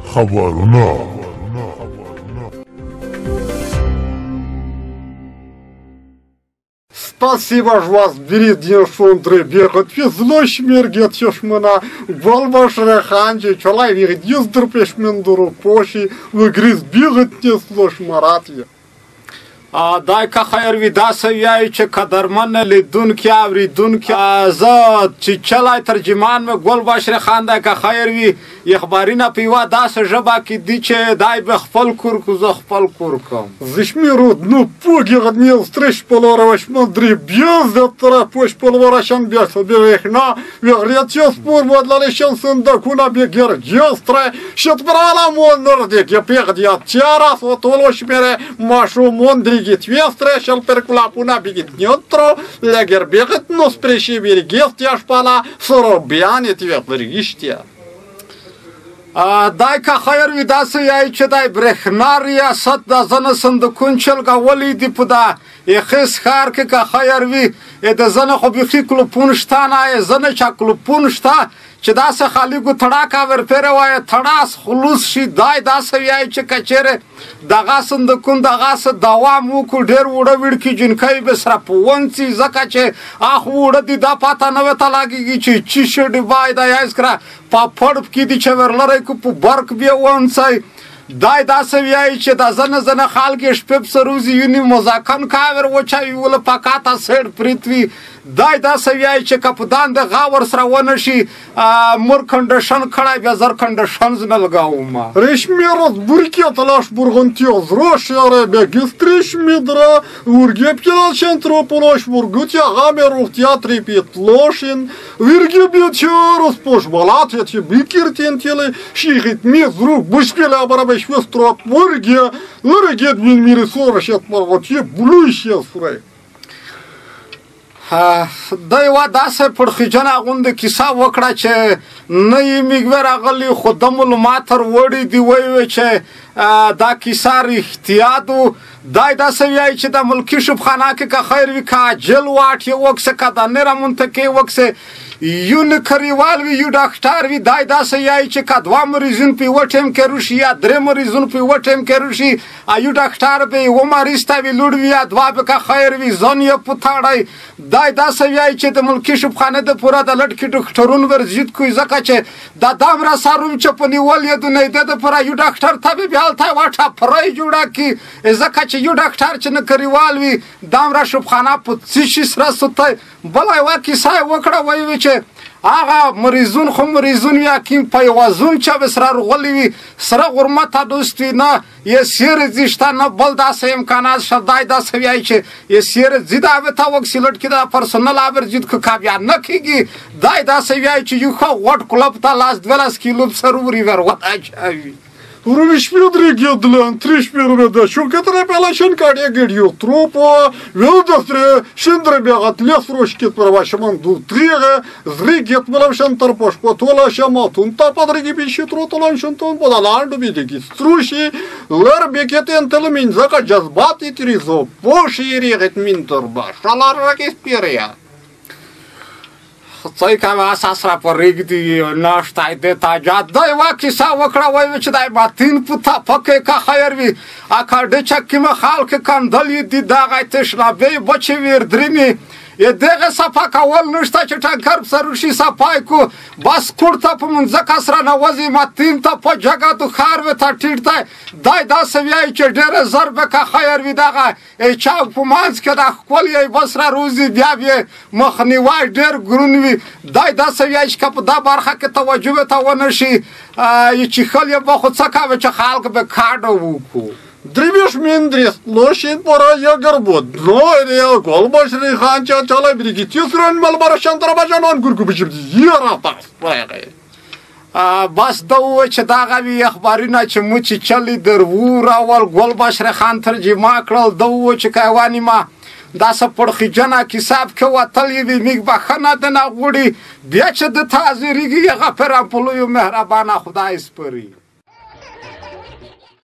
خبرنا Спасибо ж вас, бередне шундры, бегат везлощ мергет шмына, голбаш реханчи, чолай вирдюз дурпеш мендуру поши, выгриз бегат не слош маратья. دای که خیر وی داسه ویایی چه قدرمن لیدون که اوریدون که زه چې چلای ترجمان مې ګل بشر خان دای که خیر وی اخبارینه پیوا داسه ژبه کې دی چې دای به خپل کور کو زه خپل کور کوم Зашмирут, ну погерд не встречь полороваш мандри, бьезда тара пош полворашан бьеса бегна, вегрятье спор водлалешен сындакуна бегер, джестра, щет брала моннордик, я пегдя тярас, вот олош мере машу мондри гит вестре, шел перкулапуна бегит нетро, легер бегет, но спрещи берегест я шпала, соробиане тебе вергиштия. دای که خیر وی داسه یای چې دای برېښنا ریاست د زنه صندوقون چلګولی دي په دا یخیس ښار کې که خیر وي د زنه خو بیخي کلوپون شته نه زنه چا کلوپون شته چې داسې خالي ګو تړاکه ورپېره وایه تړاس خلوص شي دای داسې ویایي چې که چېرې دغه صندوقون دغسې دوام وکړو ډېر وړه وړکي جنکۍ به سره په ونڅي ځکه چې اخ وړه دي دا پته نه ورته لګېږي چې چی شي ډبای دا یایس کړه پاپړ کې دي چې ورلری کو په برق بیا ونڅی دای داسې ویایي چې د زنه زنه خلک شپې پسې روزي یوني مزاکن کاور وچوي ول پکاته سیډ پریت وي دای داسې ویایي چې که په دانده غاور سره ونه شي مور کنډیشن کړی بیا زر کنډیشنز نه لګوم Речмерос буркет лаш бургонтиоз, рошере бегистриш мидра, ургепкина центро полош бургутя гамеру в театре петлошин, виргебечерос пош балат эти бикиртен теле, шихит мизрук, бушкеля барабеш вестро бурге, лыргет мин мирисорашет марготье блуйше срей. د یوه داسې پړخیجنه غوندې کیسه وکړه چې نه یې میږ راغلي خو د معلومات تر وړې دي ویې چې دا کیسه رښتیا دو دای داسې ویایي چې د ملکي شبخانه کې که خیر وي که عاجل واټ یې وکسه که د نره منطقې وکسه یو نکریوال وي یو ډاکټر وي دای داسې ویایي چې که دوه مریضون په یوه ټایم کې روشي یا درې مریضون په یوه ټایم کې روشي یو ډاکټر به یوه مریض ته وي لوړ وي یا دوه به که خیر وي ځان یې پوتاړی دای داسې ویایي چې د ملکي شبخانه د پوره د لټکي ډاکټرون ورزید کوي ځکه چې دا دامره ساروم چې په نیول یې د نیده دپاره یو ډاکټر ته به بیا هلته یوه ټاپرۍ جوړه کړي ځکه چې یو ډاکټر چې نکریوال وي دامره شبخانه په څه شي سره سوتی بله یوه کیسه یې وکړه ویې چې هغه مریضون خو مریضون وي حکیم په یوه زون چې به سره رغلی وي سره غرمته دوست وي نه یه سیر ځي شته نه بل داسې امکانات شته دای داسې ویایي چې یه سیر ځي دا به ته وکسیلټ کې د پرسنل آورځید که کامیاب نه کېږي دای داسې ویایي چې یو ښه غوټ کلب ته لاس 12 کیلو سر وري ور وتاچوي Румишмидригет длан, тришмирведа, шукатре пелашен кадя гидю, трупо, велдастре, шиндребегат, лес рушкет правашаман ду триге, зригет мелавшен тарпош, потола шаматун, та подриги пищи тротолан шантон, подаланду бидеги, струши, лер бекетен телемин, зака джазбати тризо, поши ригет минторба, шалар ракис пирия. څه کوه اساس را پرېږدي ناشته دی تاجات دا یوه کیسه وکړه وایي چې دی ماتین په تپه کې که خیر وي اکاډه چکیمه خلک کندلې دي دغه تشنابې بچې ویردرینې دغه صفا کول نشته چې ټانکر په سر وشي صفای کو بس کور ته په منځکه سره نوځي ماتین ته په جګه تو ښار وې ته ټیټ دی دای داسې ویایي چې ډېره زر به که خیر وي دغه چاک په منځ کې د ښکل یې بس را روزي بیا یې مخنیوی ډېر ګرون وي دای داسې ویایي چې که په دا برخه کې توجه ته ونه شي چیښل یې به خو څه کوي چې خلک به کاډه وکړو Дрибеш миндрис, лошин пора я горбот, но я голбаш риханча чала бриги, тисран малбарашан тарабажанон гургу бишибди, яратас, паягай. بس دا ووایه چې دغه وي اخبارونه چې مچې چلي در وراول ګلبشر خان ترجمه کړل ده ووایه چې که یوه نیمه داسې پړخیجنه کیسه پکې وتلې وي میږ بښنه د نه غواړي بیا چې د ته حاضرېږي هغه پرې په لویو مهربانه خدای سپاري